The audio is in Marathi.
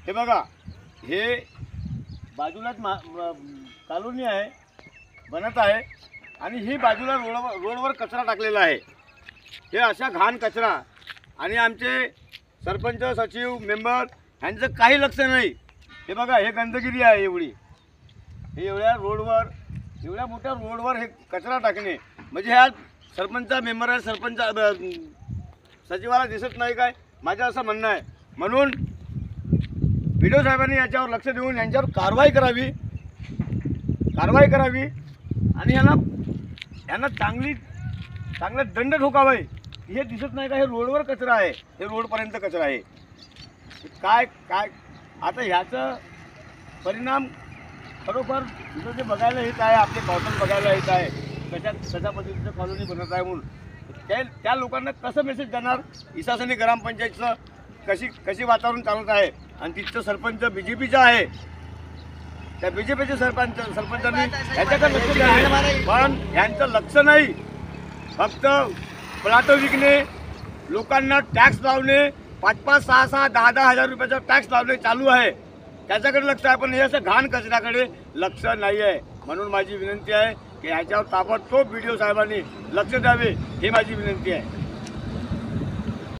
हे बघा, हे बाजूलाच कॉलोनी आहे, बनत आहे आणि ही बाजूला रोडवर कचरा टाकलेला आहे। हे अशा घाण कचरा आणि आमचे सरपंच सचिव मेंबर यांचं काही लक्ष नाही। हे बघा, हे गंदगिरी आहे एवढी, हे एवढ्या मोठ्या रोडवर हे कचरा टाकणे म्हणजे ह्या सरपंच मेंबर आहे, सरपंच सचिवाला दिसत नाही काय, माझं असं म्हणणं आहे। म्हणून व्हिडिओ साहेबांनी याच्यावर लक्ष देऊन यांच्यावर कारवाई करावी आणि यांना चांगला दंड ठोकावा। हे दिसत नाही का, हे रोडवर कचरा आहे, हे रोडपर्यंत कचरा आहे। काय आता ह्याचं परिणाम खरोखर इथं जे बघायला येत आहे, आपले कॉटन बघायला येत आहे, कशा पद्धतीचं कॉलनी बनत आहे म्हणून त्या लोकांना कसं मेसेज देणार? इसासनी ग्रामपंचायतचं कशी वातावरण चालत आहे आणि तिथचं सरपंच बीजेपीचा आहे, त्या बीजेपीचे सरपंचांनी ह्याच्याकडे लक्ष द्यावे, पण ह्यांचं लक्ष नाही। फक्त प्लॉट विकणे, लोकांना टॅक्स लावणे, 5-5, 6-6, 10-10 हजार रुपयाचा टॅक्स लावणे चालू आहे, त्याच्याकडे लक्ष आहे, पण हे असं घाण कचऱ्याकडे लक्ष नाही आहे। म्हणून माझी विनंती आहे की ह्याच्यावर ताबडतोब व्हिडिओ साहेबांनी लक्ष द्यावे, ही माझी विनंती आहे।